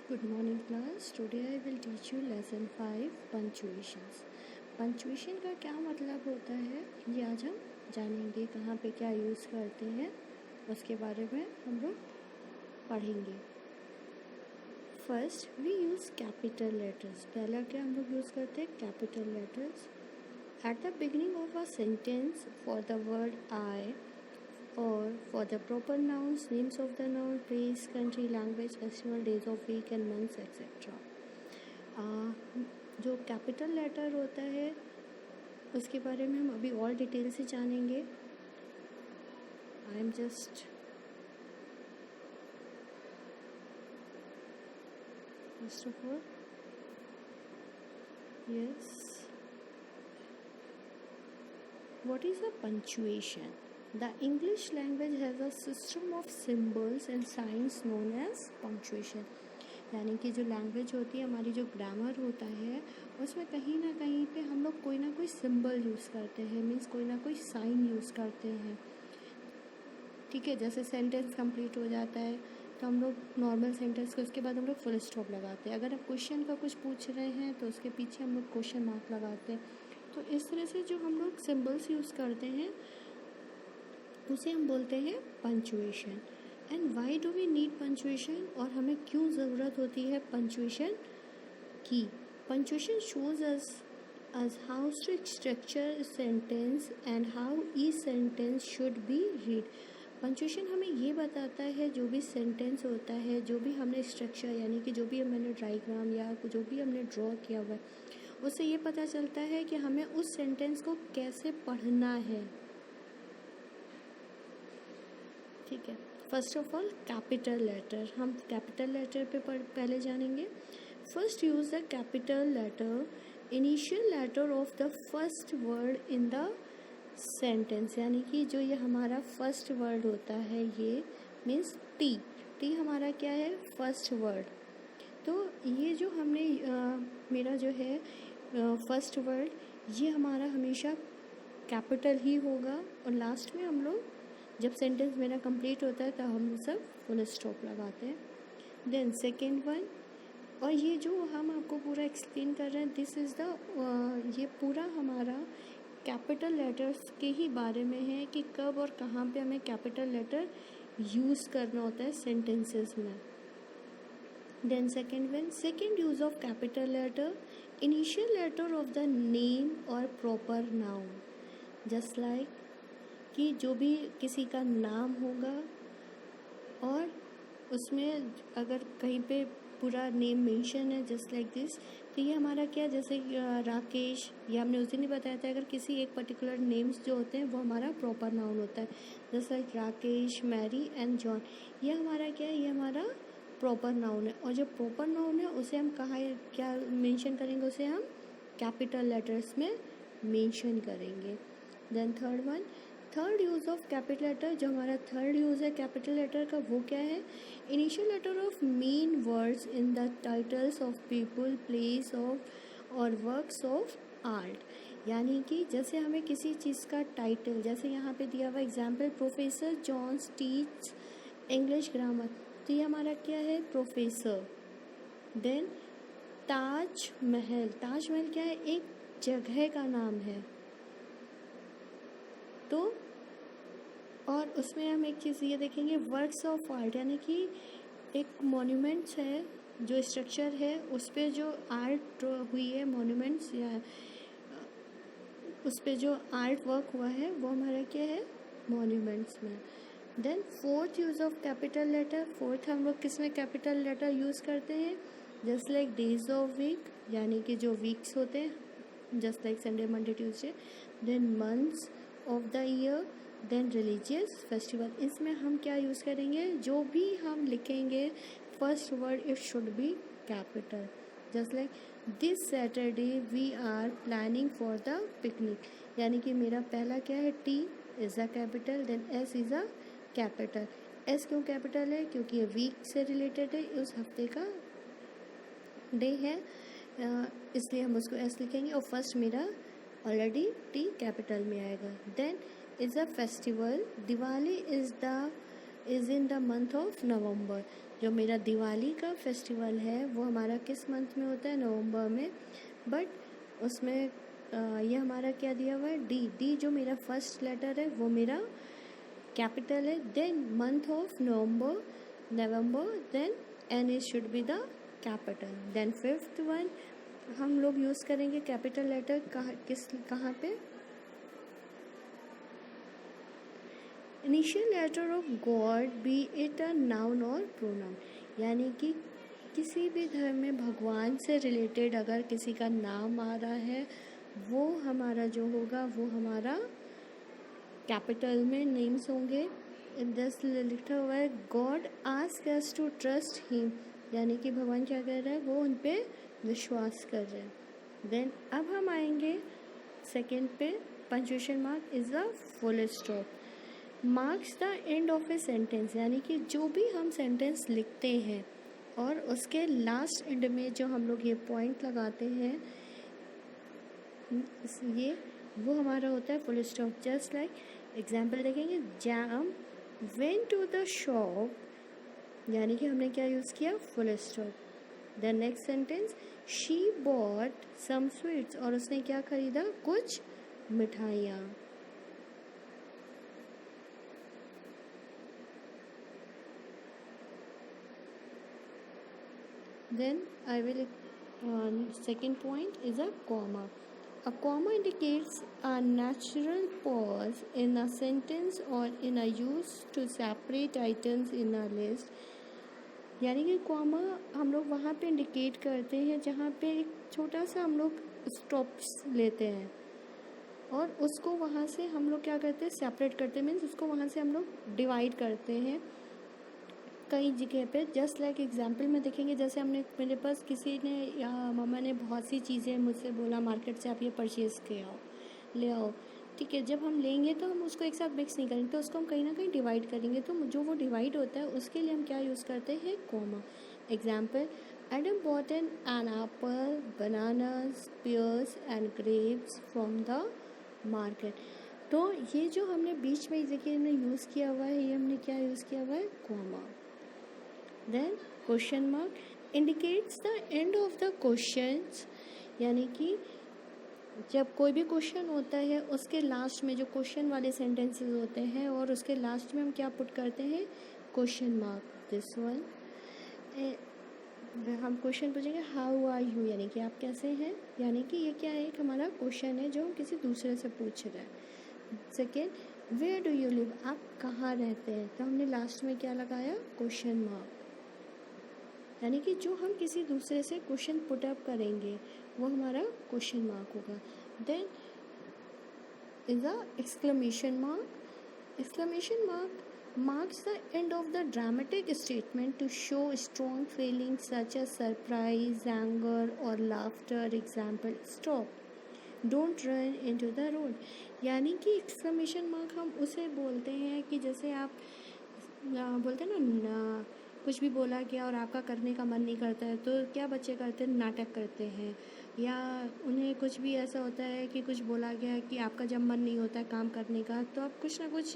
Good morning class. Today I will teach you lesson 5 punctuations. Punctuation का क्या मतलब होता है ये आज हम जानेंगे. कहाँ पे क्या यूज़ करते हैं उसके बारे में हम लोग पढ़ेंगे. First we use capital letters. पहला क्या हम लोग यूज़ करते हैं capital letters. At the beginning of a sentence for the word I or for the proper nouns, names of the noun, place, country, language, festival, days of week and months etc. जो capital letter होता है उसके बारे में हम अभी और detail से जानेंगे. आई am just first of all yes what is a punctuation. The English language has a system of symbols and signs known as punctuation. यानी कि जो लैंग्वेज होती है हमारी, जो ग्रामर होता है, उसमें कहीं ना कहीं पे हम लोग कोई ना कोई सिंबल यूज़ करते हैं, मीन्स कोई ना कोई साइन यूज़ करते हैं. ठीक है, जैसे सेंटेंस कंप्लीट हो जाता है तो हम लोग नॉर्मल सेंटेंस के उसके बाद हम लोग फुल स्टॉप लगाते हैं. अगर आप क्वेश्चन का कुछ पूछ रहे हैं तो उसके पीछे हम लोग क्वेश्चन मार्क लगाते हैं. तो इस तरह से जो हम लोग सिम्बल्स यूज़ करते हैं उसे हम बोलते हैं punctuation. And why do we need punctuation, और हमें क्यों ज़रूरत होती है पंक्चुएशन की. Punctuation shows us how to structure sentence and how each sentence should be read. Punctuation हमें ये बताता है जो भी सेंटेंस होता है, जो भी हमने स्ट्रक्चर यानी कि जो भी मैंने डायग्राम या जो भी हमने ड्रॉ किया हुआ है, उससे ये पता चलता है कि हमें उस सेंटेंस को कैसे पढ़ना है. ठीक है, first of all capital letter. हम कैपिटल लेटर पे पहले जानेंगे. First use the capital letter initial letter of the first word in the sentence. यानी कि जो ये हमारा फर्स्ट वर्ड होता है ये मीन्स टी. टी हमारा क्या है, फर्स्ट वर्ड. तो ये जो हमने मेरा जो है फर्स्ट वर्ड ये हमारा हमेशा कैपिटल ही होगा. और लास्ट में हम लोग जब सेंटेंस मेरा कंप्लीट होता है तो हम सब फुल स्टॉप लगाते हैं. देन सेकेंड वन, और ये जो हम आपको पूरा एक्सप्लेन कर रहे हैं दिस इज़ द ये पूरा हमारा कैपिटल लेटर्स के ही बारे में है कि कब और कहाँ पे हमें कैपिटल लेटर यूज़ करना होता है सेंटेंसेस में. Then second one, second use of capital letter initial letter of the name और प्रॉपर नाउन. जस्ट लाइक कि जो भी किसी का नाम होगा और उसमें अगर कहीं पे पूरा नेम मेंशन है जस्ट लाइक दिस, तो ये हमारा क्या, जैसे राकेश, ये हमने उस दिन ही बताया था. अगर किसी एक पर्टिकुलर नेम्स जो होते हैं वो हमारा प्रॉपर नाउन होता है. Just like Rakesh, Mary and John, ये हमारा क्या है, ये हमारा प्रॉपर नाउन है. और जो प्रॉपर नाउन है उसे हम कहाँ क्या मेंशन करेंगे, उसे हम कैपिटल लेटर्स में मेंशन करेंगे. Then third one, third use of capital letter. जो हमारा थर्ड यूज़ है कैपिटल लेटर का वो क्या है, initial letter of main words in the titles of people, place of और वर्क्स ऑफ आर्ट. यानी कि जैसे हमें किसी चीज़ का टाइटल, जैसे यहाँ पे दिया हुआ example professor Johns teach English grammar, तो ये हमारा क्या है, प्रोफेसर. देन ताजमहल, ताजमहल क्या है, एक जगह का नाम है. तो और उसमें हम एक चीज़ ये देखेंगे वर्क्स ऑफ आर्ट, यानी कि एक मॉन्यूमेंट्स है, जो स्ट्रक्चर है उस पर जो आर्ट हुई है, मॉन्यूमेंट्स या उस पर जो आर्ट वर्क हुआ है वो हमारा क्या है, मॉन्यूमेंट्स में. Then fourth use of capital letter. Fourth हम लोग किस में कैपिटल लेटर यूज़ करते हैं, just like days of week, यानी कि जो वीक्स होते हैं just like Sunday, Monday, Tuesday. Then months of the year. Then religious festival. इसमें हम क्या यूज़ करेंगे, जो भी हम लिखेंगे first word it should be capital. Just like this Saturday we are planning for the picnic, यानी कि मेरा पहला क्या है, T is a capital. Then S is a capital. S क्यों कैपिटल है, क्योंकि ये वीक से रिलेटेड है, उस हफ्ते का डे है, इसलिए हम उसको एस लिखेंगे. और फर्स्ट मेरा ऑलरेडी टी कैपिटल में आएगा. Then is a festival, Diwali is in the month of November. जो मेरा दिवाली का फेस्टिवल है वो हमारा किस मंथ में होता है, नवंबर में, बट उसमें ये हमारा क्या दिया हुआ है, डी। डी जो मेरा फर्स्ट लेटर है वो मेरा कैपिटल है। Then month of November, then N is should be the capital. Then fifth one हम लोग यूज़ करेंगे कैपिटल लेटर कहाँ पे, initial letter of God be it a noun और प्रोनाउन, यानी कि किसी भी धर्म में भगवान से रिलेटेड अगर किसी का नाम आ रहा है वो हमारा जो होगा वो हमारा कैपिटल में नेम्स होंगे। दस लिखा हुआ है God ask us to trust him, यानी कि भगवान क्या कर रहा है, वो उन पे विश्वास कर रहे हैं। देन अब हम आएंगे सेकेंड पे, punctuation mark is a full stop marks the end of a sentence, यानी कि जो भी हम सेंटेंस लिखते हैं और उसके लास्ट एंड में जो हम लोग ये पॉइंट लगाते हैं ये वो हमारा होता है full stop. Just like example देखेंगे, Jam went to the shop, यानी कि हमने क्या यूज़ किया, full stop. The next sentence, she bought some sweets, और उसने क्या खरीदा, कुछ मिठाइयाँ। Then I will second point is a comma. A comma indicates a natural pause in a sentence or in a use to separate items in a list. यानी कि comma हम लोग वहाँ पे इंडिकेट करते हैं जहाँ पे एक छोटा सा हम लोग स्टॉप्स लेते हैं और उसको वहाँ से हम लोग क्या करते हैं, सेपरेट करते हैं, मीन्स उसको वहाँ से हम लोग डिवाइड करते हैं कई जगह पे। जस्ट लाइक एग्जांपल में देखेंगे, जैसे हमने मेरे पास किसी ने या मामा ने बहुत सी चीज़ें मुझसे बोला मार्केट से आप ये परचेज़ के आओ, ले आओ, ठीक है। जब हम लेंगे तो हम उसको एक साथ मिक्स नहीं करेंगे, तो उसको हम कहीं ना कहीं डिवाइड करेंगे। तो जो वो डिवाइड होता है उसके लिए हम क्या यूज़ करते हैं, comma. Example, Adam bot an apple, bananas, pairs and grapes from the market. तो ये जो हमने बीच में देखिए हमने यूज़ किया हुआ है, ये हमने क्या यूज़ किया हुआ है, comma. Then question mark indicates the end of the questions, यानी कि जब कोई भी क्वेश्चन होता है उसके लास्ट में जो क्वेश्चन वाले सेंटेंसेस होते हैं और उसके लास्ट में हम क्या पुट करते हैं, क्वेश्चन मार्क। दिस वन हम क्वेश्चन पूछेंगे हाउ आर यू, यानी कि आप कैसे हैं, यानी कि ये क्या है, एक हमारा क्वेश्चन है जो हम किसी दूसरे से पूछ रहे हैं। Second, where do you live, आप कहाँ रहते हैं, तो हमने लास्ट में क्या लगाया, क्वेश्चन मार्क। यानी कि जो हम किसी दूसरे से क्वेश्चन पुट अप करेंगे वो हमारा क्वेश्चन मार्क होगा। Then is a exclamation mark. Exclamation mark marks the end of the dramatic statement to show strong feelings such as surprise, anger or laughter. Example, stop, don't run into the road। यानी कि exclamation mark हम उसे बोलते हैं कि जैसे आप बोलते हैं ना कुछ भी बोला गया और आपका करने का मन नहीं करता है, तो क्या बच्चे करते हैं, नाटक करते हैं। या उन्हें कुछ भी ऐसा होता है कि कुछ बोला गया है कि आपका जब मन नहीं होता है काम करने का, तो आप कुछ ना कुछ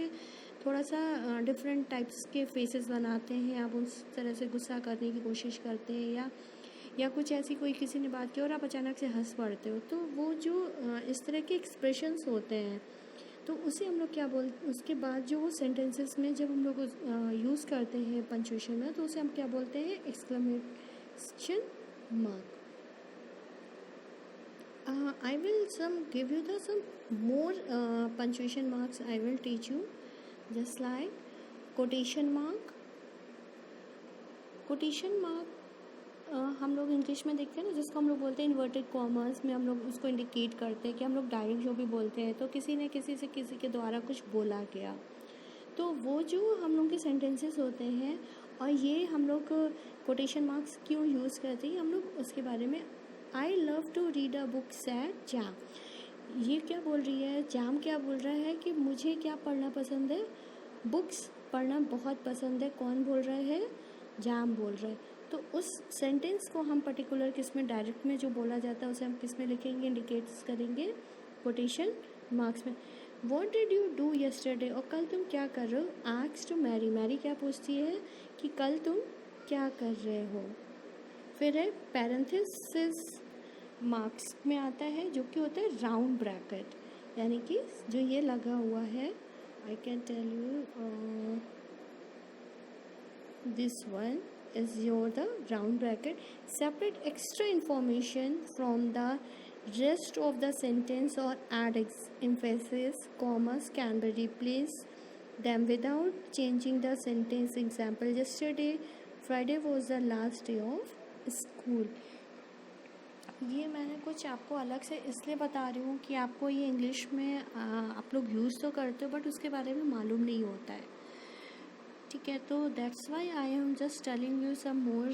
थोड़ा सा डिफरेंट टाइप्स के फेसेस बनाते हैं, आप उस तरह से गुस्सा करने की कोशिश करते हैं, या कुछ ऐसी कोई किसी ने बात की और आप अचानक से हंस पड़ते हो। तो वो जो इस तरह के एक्सप्रेशंस होते हैं तो उसे हम लोग क्या उसके बाद जो वो सेंटेंसेस में जब हम लोग यूज़ करते हैं पंक्चुएशन में, तो उसे हम क्या बोलते हैं, exclamation mark. I will give you the some more punctuation marks I will teach you, just like quotation mark। quotation mark हम लोग इंग्लिश में देखते हैं ना, जिसको हम लोग बोलते हैं इन्वर्टेड कॉमर्स में, हम लोग उसको इंडिकेट करते हैं कि हम लोग डायरेक्ट जो भी बोलते हैं, तो किसी ने किसी से किसी के द्वारा कुछ बोला गया, तो वो जो हम लोग के सेंटेंसेस होते हैं और ये हम लोग कोटेशन मार्क्स क्यों यूज़ करते हैं, हम लोग उसके बारे में। I love to read a book sad jam, ये क्या बोल रही है, जैम क्या बोल रहा है कि मुझे क्या पढ़ना पसंद है, बुक्स पढ़ना बहुत पसंद है। कौन बोल रहा है, जैम बोल रहा है। तो उस सेंटेंस को हम पर्टिकुलर किस में, डायरेक्ट में जो बोला जाता है उसे हम किस में लिखेंगे, इंडिकेट्स करेंगे कोटेशन मार्क्स में। What did you do yesterday, और कल तुम क्या कर रहे हो। आस्क टू मैरी, मैरी क्या पूछती है कि कल तुम क्या कर रहे हो। फिर है पैरेंथेसिस, मार्क्स में आता है जो कि होता है राउंड ब्रैकेट, यानी कि जो ये लगा हुआ है, I can tell you this one is your the round bracket. Separate extra information from the rest of the sentence or add emphasis, commas can be replaced them without changing the sentence. Example, yesterday Friday was the last day of school. ये मैंने कुछ आपको अलग से इसलिए बता रही हूँ कि आपको ये इंग्लिश में आप लोग यूज़ तो करते हो बट उसके बारे में मालूम नहीं होता है, ठीक है। तो that's why I am just telling you some more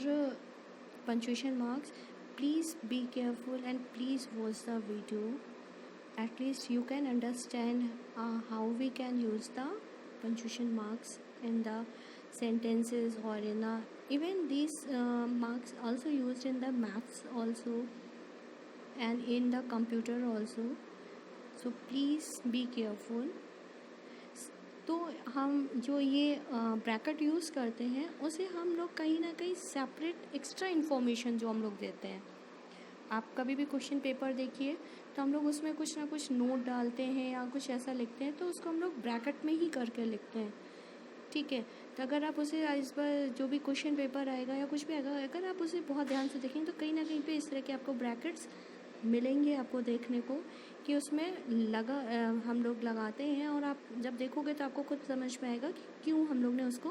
punctuation marks. Please be careful and please watch the video. At least you can understand how we can use the punctuation marks in the sentences or in the even these marks also used in the maths also and in the computer also. So please be careful. तो हम जो ये bracket use करते हैं उसे हम लोग कहीं ना कहीं सेपरेट एक्स्ट्रा इन्फॉर्मेशन जो हम लोग देते हैं. आप कभी भी क्वेश्चन पेपर देखिए तो हम लोग उसमें कुछ ना कुछ नोट डालते हैं या कुछ ऐसा लिखते हैं, तो उसको हम लोग ब्रैकेट में ही करके लिखते हैं, ठीक है. तो अगर आप उसे इस बार जो भी क्वेश्चन पेपर आएगा या कुछ भी आएगा, अगर आप उसे बहुत ध्यान से देखेंगे तो कहीं ना कहीं पे इस तरह के आपको ब्रैकेट्स मिलेंगे आपको देखने को कि उसमें लगा हम लोग लगाते हैं, और आप जब देखोगे तो आपको खुद समझ में आएगा कि क्यों हम लोग ने उसको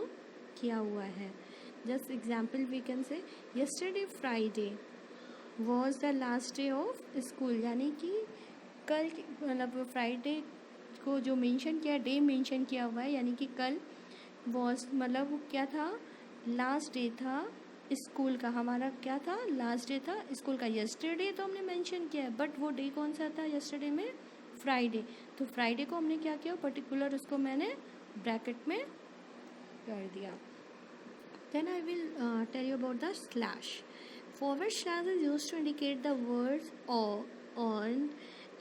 किया हुआ है. Just example we can say yesterday Friday was the last day of school, यानी कि कल मतलब फ्राइडे को जो मेंशन किया, डे मेंशन किया हुआ है, यानी कि कल वॉज मतलब क्या था, लास्ट डे था स्कूल का. हमारा क्या था, लास्ट डे था स्कूल का. यस्टरडे तो हमने मेंशन किया है बट वो डे कौन सा था यस्टरडे में, फ्राइडे. तो फ्राइडे को हमने क्या किया, पर्टिकुलर उसको मैंने ब्रैकेट में कर दिया. Then I will tell you about the slash. Forward slash is used to indicate the words or on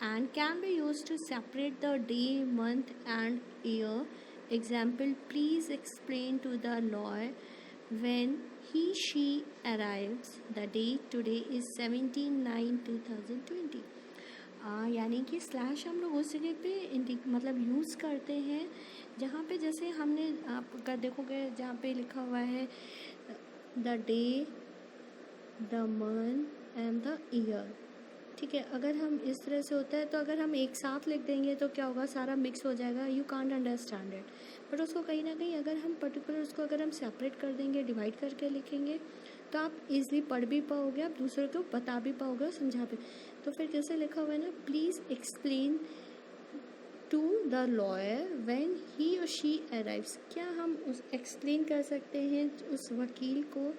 and can be used to separate the day, month and year. Example, please explain to the lawyer when she arrives. The date today is 17/9/2020. यानी कि slash हम लोग उस जगह पे मतलब use करते हैं जहाँ पे जैसे हमने आप अगर देखोगे जहाँ पे लिखा हुआ है the day, the month and the year, ठीक है. अगर हम इस तरह से होता है तो अगर हम एक साथ लिख देंगे तो क्या होगा, सारा मिक्स हो जाएगा, you can't understand it. But उसको कहीं ना कहीं अगर हम पर्टिकुलर उसको अगर हम सेपरेट कर देंगे, डिवाइड करके लिखेंगे तो आप इजीली पढ़ भी पाओगे, आप दूसरे को बता भी पाओगे और समझा भी. तो फिर कैसे लिखा हुआ है ना, please explain to the lawyer when he और शी अराइव्स. क्या हम उस एक्सप्लेन कर सकते हैं उस वकील को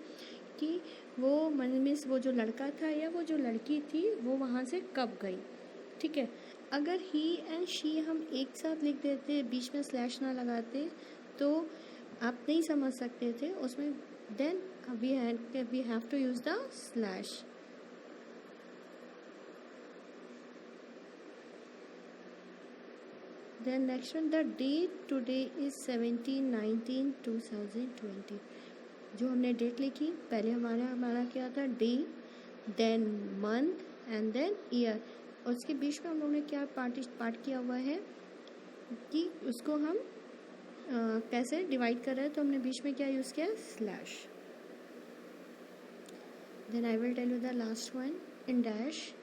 कि वो मीन्स वो जो लड़का था या वो जो लड़की थी वो वहाँ से कब गई, ठीक है. अगर ही एंड शी हम एक साथ लिख देते, बीच में स्लैश ना लगाते तो आप नहीं समझ सकते थे उसमें. Then we have to use the slash. Then next one, the date today is 17/19/2020. जो हमने डेट लिखी, पहले हमारा क्या था, day, then month and then year, और उसके बीच में हम लोगों ने क्या पार्ट किया हुआ है कि उसको हम कैसे डिवाइड कर रहे हैं, तो हमने बीच में क्या यूज़ किया, slash. Then I will tell you the last one. In dash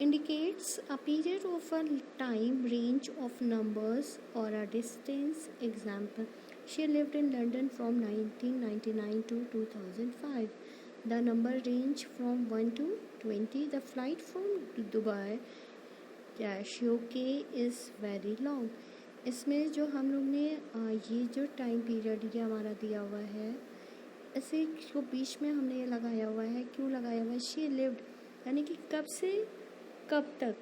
indicates a period of a time range of numbers or a distance. Example, she lived in London from 1999 to 2005. The number range from 1 to 20. The flight from Dubai Cassioke is very long. इसमें जो हम लोग ने ये जो time period ये हमारा दिया हुआ है, ऐसे जो बीच में हमने ये लगाया हुआ है, क्यों लगाया हुआ है, शी लिव्ड यानी कि कब से कब तक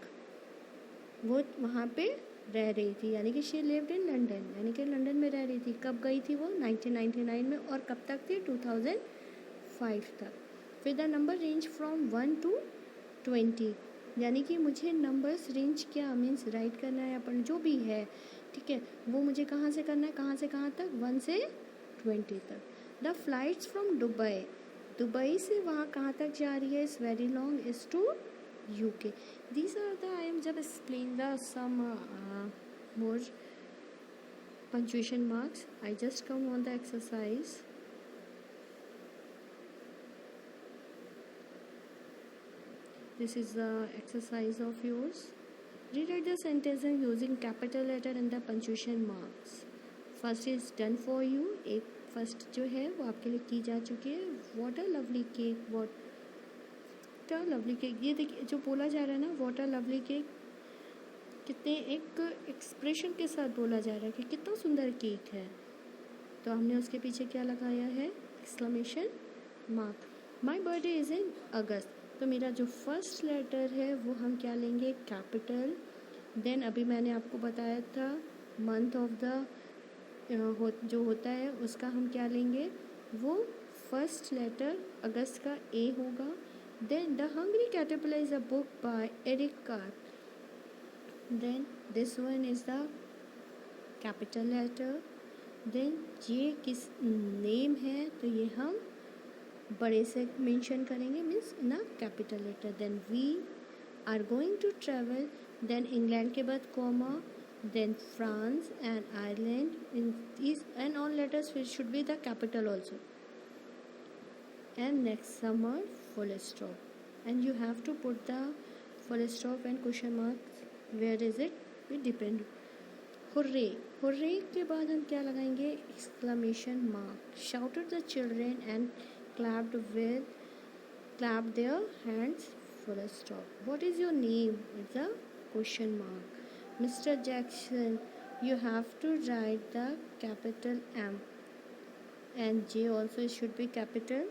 वो वहाँ पे रह रही थी, यानी कि शी लिव्ड इन लंदन, यानी कि लंदन में रह रही थी. कब गई थी वो, 1999 में, और कब तक थी, 2005 तक. फिर the number range from 1 to 20, यानी कि मुझे नंबर्स रेंज क्या मीन्स राइट करना है अपन जो भी है, ठीक है, वो मुझे कहाँ से करना है, कहाँ से कहाँ तक, 1 से 20 तक. The flights from Dubai, Dubai से वहाँ कहाँ तक जा रही है, is very long, is to UK. These are the, I am just explain the some more punctuation marks. I just come on the exercise. This is the exercise of yours. Rewrite the sentences using capital letter and the punctuation marks. First is done for you. एक first जो है वो आपके लिए की जा चुकी है. What a lovely cake, what a lovely cake. ये देखिए जो बोला जा रहा है ना, what a lovely cake, कितने एक एक्सप्रेशन के साथ बोला जा रहा है कि कितना सुंदर केक है. तो हमने उसके पीछे क्या लगाया है, exclamation mark. My birthday is in August. तो मेरा जो फर्स्ट लेटर है वो हम क्या लेंगे, कैपिटल. देन अभी मैंने आपको बताया था मंथ ऑफ द जो होता है उसका हम क्या लेंगे, वो फर्स्ट लेटर अगस्त का ए होगा. Then the hungry caterpillar is a book by Eric Carp. Then this one is the capital letter. देन ये किस नेम है तो ये हम बड़े से मेंशन करेंगे, means in a capital letter. Then we are going to travel. Then England के बाद comma. Then France and Ireland, in these and all letters which should be the capital also. And next summer, full stop. And you have to put the full stop and question marks. Where is it? It depend. Hooray! Hooray के बाद हम क्या लगाएंगे, exclamation mark. Shouted the children and clapped their hands. Full stop. What is your name? It's a question mark. Mr. Jackson, you have to write the capital M, and J also should be capital